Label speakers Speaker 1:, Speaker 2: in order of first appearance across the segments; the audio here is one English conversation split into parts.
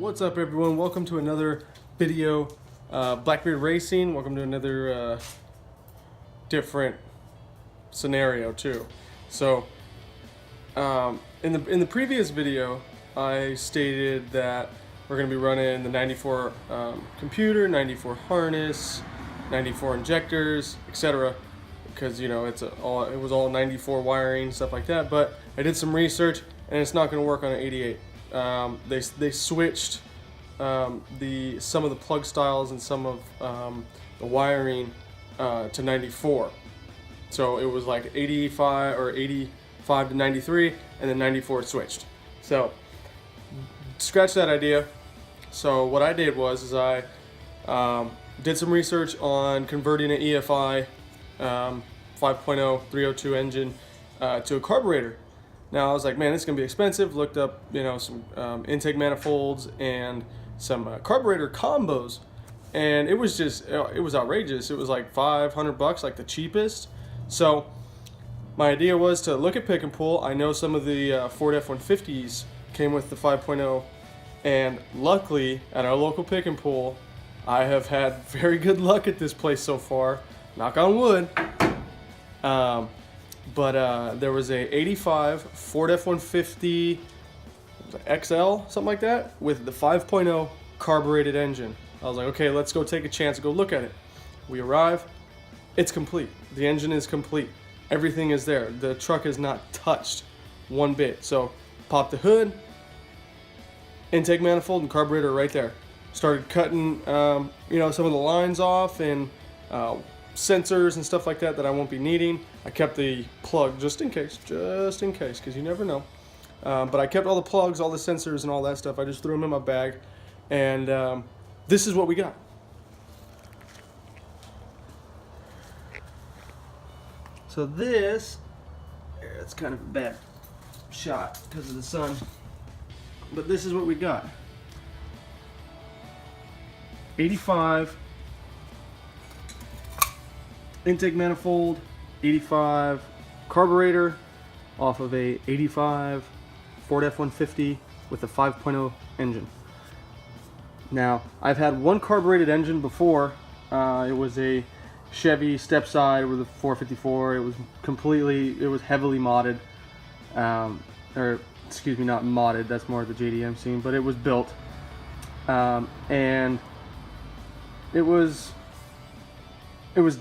Speaker 1: What's up, everyone? Welcome to another video. Blackbeard Racing. Welcome to another different scenario too. So, in the previous video, I stated that we're going to be running the 94 computer, 94 harness, 94 injectors, etc. Because it was all 94 wiring, stuff like that. But I did some research, and it's not going to work on an 88. They switched some of the plug styles and some of the wiring to 94. So it was like 85 to 93, and then 94 switched. So scratch that idea. So what I did was I did some research on converting an EFI 5.0 302 engine to a carburetor. Now I was like, man, this is gonna be expensive. Looked up, some intake manifolds and some carburetor combos, and it was outrageous. It was like $500, like the cheapest. So my idea was to look at pick and pull. I know some of the Ford F-150s came with the 5.0, and luckily at our local pick and pull, I have had very good luck at this place so far. Knock on wood. But there was a 85 Ford F-150 XL, something like that, with the 5.0 carbureted engine. I was like, okay, let's go take a chance and go look at it. We arrive, it's complete. The engine is complete. Everything is there. The truck is not touched one bit. So pop the hood, intake manifold and carburetor right there. Started cutting, some of the lines off and sensors and stuff like that I won't be needing. I kept the plug just in case, because you never know. But I kept all the plugs, all the sensors and all that stuff. I just threw them in my bag, and this is what we got. So this, it's kind of a bad shot because of the sun, but this is what we got. 85 intake manifold, 85 carburetor off of a 85 Ford F-150 with a 5.0 engine. Now, I've had one carbureted engine before. It was a Chevy step side with a 454. It was heavily modded. Or excuse me, not modded, that's more of the JDM scene, but it was built. And it was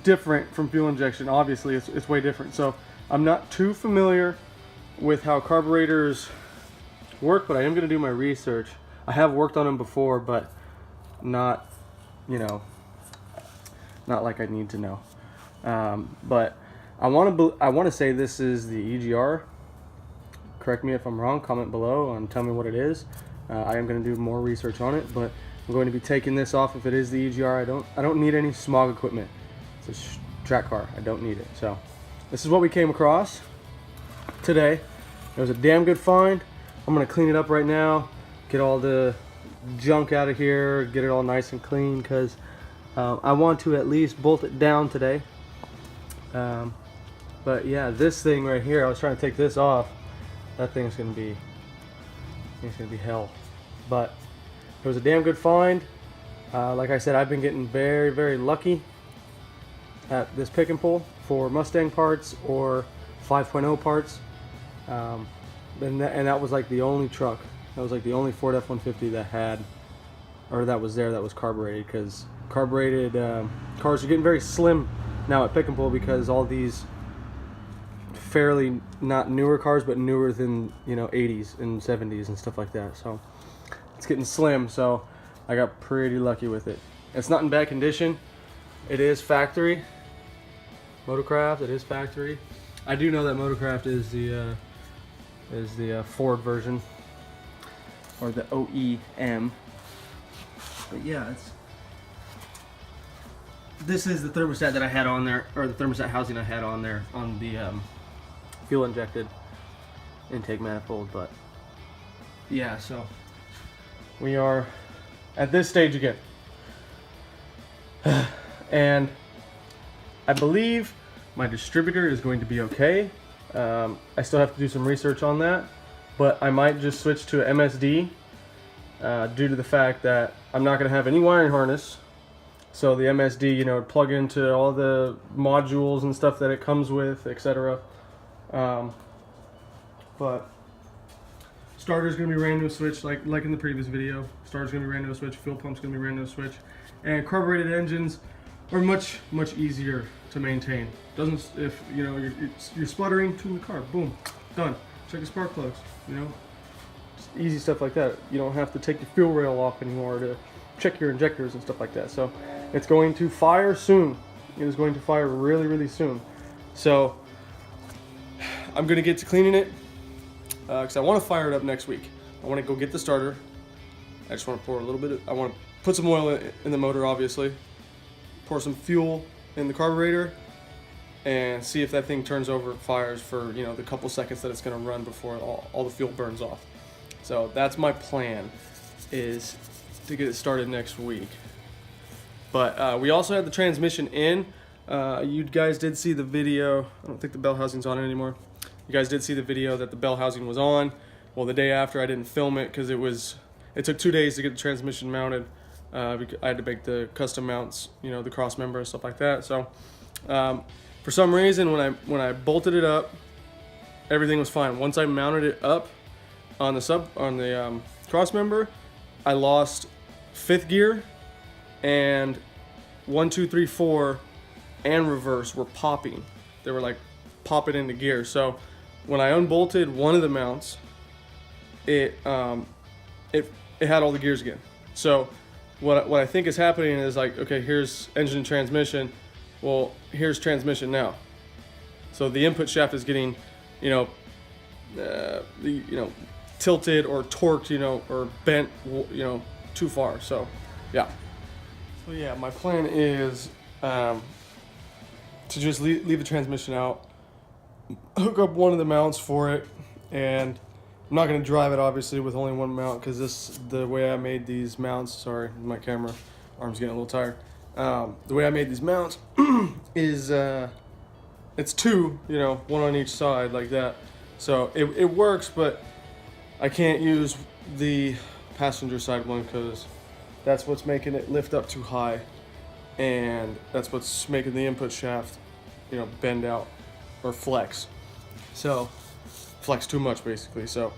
Speaker 1: different from fuel injection. Obviously, it's way different. So I'm not too familiar with how carburetors work, but I am going to do my research. I have worked on them before, but not like I need to know. But I want to say this is the EGR. Correct me if I'm wrong. Comment below and tell me what it is. I am going to do more research on it, but I'm going to be taking this off if it is the EGR. I don't need any smog equipment. It's a track car. I don't need it. So this is what we came across today. It was a damn good find. I'm going to clean it up right now, get all the junk out of here, get it all nice and clean, because I want to at least bolt it down today. But yeah, this thing right here, I was trying to take this off. That thing's going to be hell. But it was a damn good find. Like I said, I've been getting very, very lucky at this pick and pull for Mustang parts or 5.0 parts. And that was like the only truck. That was like the only Ford F-150 that was carbureted, because carbureted cars are getting very slim now at pick and pull, because all these fairly not newer cars, but newer than 80s and 70s and stuff like that. So it's getting slim. So I got pretty lucky with it. It's not in bad condition. It is factory. Motorcraft. It is factory. I do know that Motorcraft is the Ford version, or the OEM. But yeah, this is the thermostat that I had on there, or the thermostat housing I had on there on the fuel injected intake manifold. But yeah, so we are at this stage again, and I believe my distributor is going to be okay. I still have to do some research on that, but I might just switch to MSD due to the fact that I'm not going to have any wiring harness. So the MSD, you know, would plug into all the modules and stuff that it comes with, etc. But starter's going to be ran to a switch, like in the previous video. Starter's going to be ran to a switch. Fuel pump's going to be ran to a switch. And carbureted engines are much easier to maintain. Doesn't, if you know you're sputtering, tune the car, boom, done. Check the spark plugs, you know, just easy stuff like that. You don't have to take your fuel rail off anymore to check your injectors and stuff like that. So it's going to fire soon. It is going to fire really soon. So I'm gonna get to cleaning it because I want to fire it up next week. I want to go get the starter. I just want to pour a little bit. I want to put some oil in the motor, obviously. Pour some fuel in the carburetor and see if that thing turns over and fires for, you know, the couple seconds that it's going to run before all the fuel burns off. So that's my plan, is to get it started next week. But we also had the transmission in. You guys did see the video. I don't think the bell housing's on it anymore. You guys did see the video that the bell housing was on. Well, the day after I didn't film it because it took 2 days to get the transmission mounted. I had to make the custom mounts, you know, the cross member and stuff like that. So for some reason, when I bolted it up, everything was fine. Once I mounted it up on the cross member, I lost 5th gear, and 1, 2, 3, 4 and reverse were popping. They were like popping into gear. So when I unbolted one of the mounts, it had all the gears again. So what I think is happening is, like, okay, here's engine and transmission. Well, here's transmission now. So the input shaft is getting, tilted or torqued, or bent, too far. So, yeah. So yeah, my plan is to just leave the transmission out, hook up one of the mounts for it, and I'm not going to drive it, obviously, with only one mount, because the way I made these mounts, sorry, my camera arm's getting a little tired. The way I made these mounts is it's two, one on each side like that. So it works, but I can't use the passenger side one because that's what's making it lift up too high, and that's what's making the input shaft, bend out or flex. So flex too much, basically. So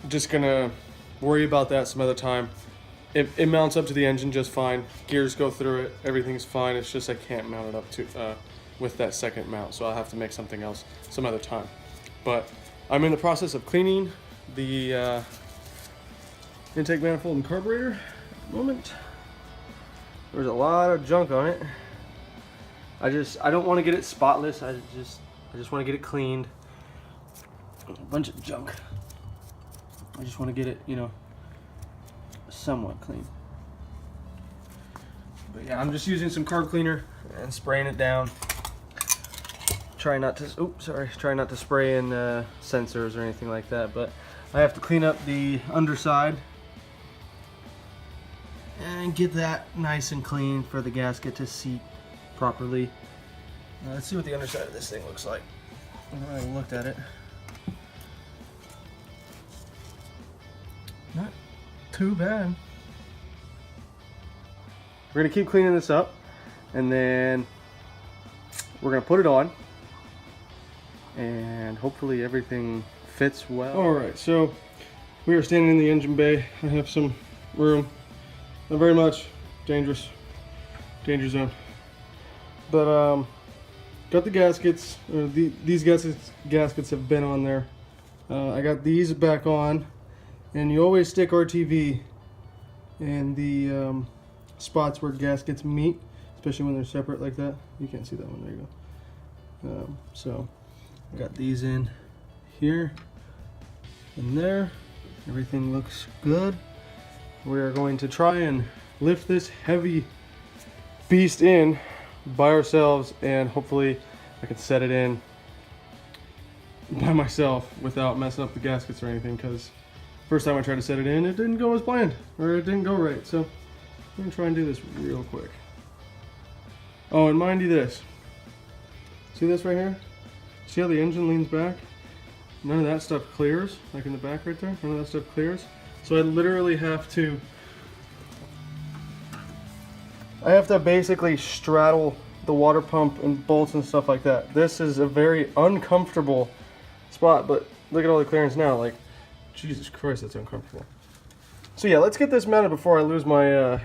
Speaker 1: just gonna worry about that some other time. It mounts up to the engine just fine. Gears go through it. Everything's fine. It's just I can't mount it up to with that second mount, so I'll have to make something else some other time. But I'm in the process of cleaning the intake manifold and carburetor at the moment. There's a lot of junk on it. I don't want to get it spotless. I just want to get it cleaned. A bunch of junk. I just want to get it, somewhat clean. But yeah, I'm just using some carb cleaner and spraying it down. Try not to spray in sensors or anything like that, but I have to clean up the underside and get that nice and clean for the gasket to seat properly. Let's see what the underside of this thing looks like. I've already looked at it. Not too bad. We're gonna keep cleaning this up, and then we're gonna put it on, and hopefully everything fits well. All right, so we are standing in the engine bay. I have some room, not very much, danger zone, but got the gaskets. These gaskets have been on there. I got these back on, and you always stick RTV in the spots where gaskets meet, especially when they're separate like that. You can't see that one. There you go. So I got these in here and there. Everything looks good. We are going to try and lift this heavy beast in by ourselves, and hopefully I can set it in by myself without messing up the gaskets or anything, because first time I tried to set it in, it didn't go as planned, or it didn't go right. So I'm gonna try and do this real quick. Oh, and mind you this. See this right here? See how the engine leans back? None of that stuff clears, like in the back right there. None of that stuff clears. So I literally have to basically straddle the water pump and bolts and stuff like that. This is a very uncomfortable spot, but look at all the clearance now. Like, Jesus Christ, that's uncomfortable. So yeah, let's get this mounted before I lose my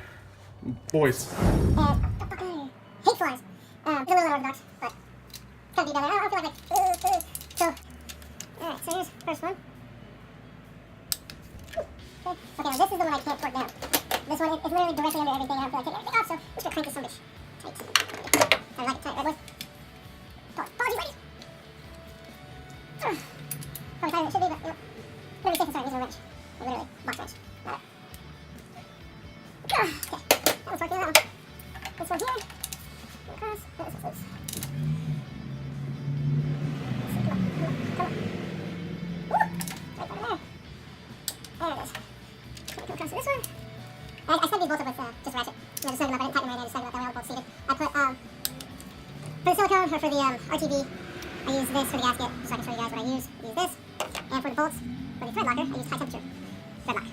Speaker 1: voice.
Speaker 2: Hate flies. It's a little unorthodox, but it's gotta be done. I don't feel like so, alright, so here's the first one. Okay, now this is the one I can't torque down. This one is literally directly under everything. I don't feel like taking everything off, so I'm just gonna crank this some bitch tight. I like it tight, right boys? Apologies, ladies. Probably tighter than it should be, but you know, pretty safe and sorry, using a wrench. Literally, box wrench. Got it. Okay, that one's working, that one. This one here. Across. Oh, this one's loose. Come on. Woo! Right over there. There it is. Come across to this one. I snug these bolts up with just ratchet. I just snug them up. I didn't tighten them right. I just snug them up. That way all the bolts seated. I put, for the silicone, or for the RTV, I use this for the gasket, so I can show you guys what I use. I use this. And for the bolts, for the thread locker, I use high temperature thread lock.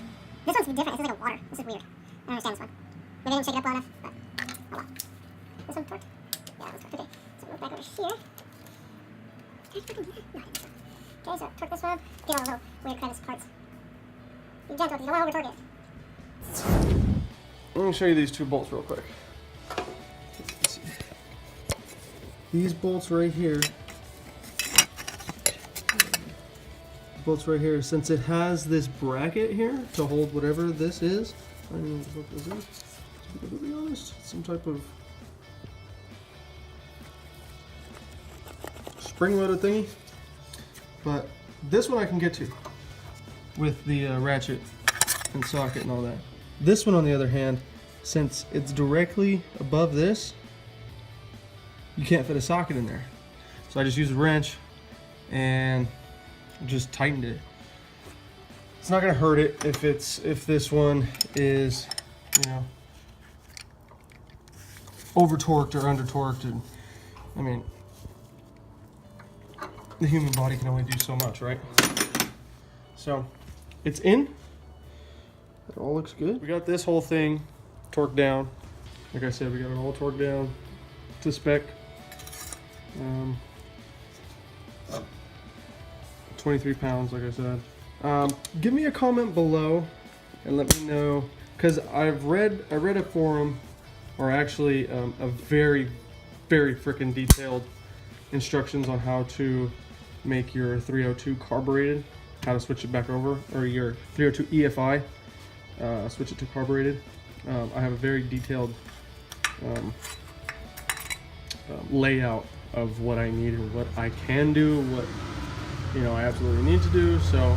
Speaker 2: This one's different. This is like a water. This is weird. I don't understand this one. Maybe I didn't shake it up well enough, but oh well. This one's torqued. Yeah, that one's torqued. Okay, so move back over here. Can I fucking do that? No, I didn't. Okay, so torque this one up. Get all the little weird crevice parts. Be gentle, you don't want to over torque it.
Speaker 1: Let me show you these two bolts real quick. Let's see. These bolts right here. Bolts right here, since it has this bracket here to hold whatever this is. I don't know what this is. To be honest, some type of spring-loaded thingy. But this one I can get to with the ratchet and socket and all that. This one, on the other hand, since it's directly above this, you can't fit a socket in there. So I just used a wrench and just tightened it. It's not gonna hurt it if this one is, you know, over torqued or under torqued. And I mean, the human body can only do so much, right? So it's in. It all looks good. We got this whole thing torqued down. Like I said, we got it all torqued down to spec. 23 pounds, like I said. Give me a comment below and let me know, because I read a forum, or actually a very freaking detailed instructions on how to make your 302 carbureted, how to switch it back over, or your 302 EFI, switch it to carbureted. I have a very detailed layout of what I need and what I can do, what I absolutely need to do. So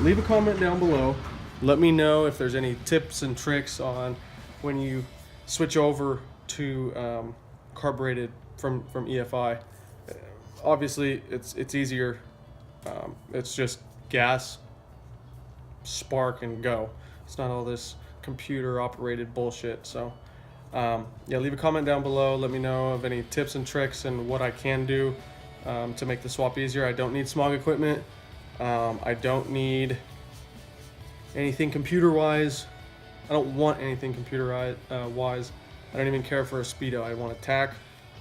Speaker 1: leave a comment down below. Let me know if there's any tips and tricks on when you switch over to carbureted from EFI. Obviously, it's easier. It's just gas, spark, and go. It's not all this computer operated bullshit. So yeah, leave a comment down below. Let me know of any tips and tricks and what I can do to make the swap easier. I don't need smog equipment. I don't need anything computer wise. I don't want anything computer wise. I don't even care for a speedo. I want a tach,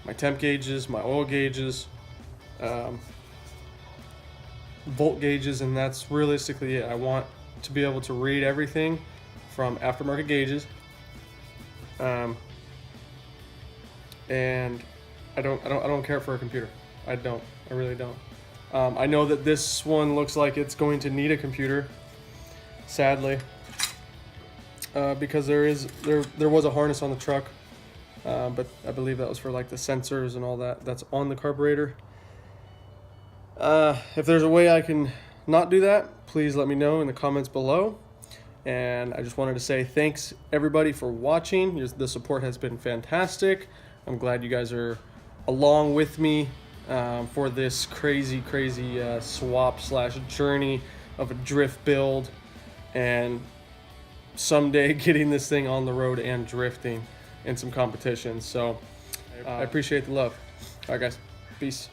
Speaker 1: my temp gauges, my oil gauges, volt gauges, and that's realistically it. I want to be able to read everything from aftermarket gauges, and I don't care for a computer. I really don't. I know that this one looks like it's going to need a computer, sadly, because there was a harness on the truck, but I believe that was for like the sensors and all that's on the carburetor. If there's a way I can not do that, please let me know in the comments below. And I just wanted to say thanks everybody for watching. The support has been fantastic. I'm glad you guys are along with me for this crazy swap / journey of a drift build, and someday getting this thing on the road and drifting in some competitions. So I appreciate the love. All right, guys, peace.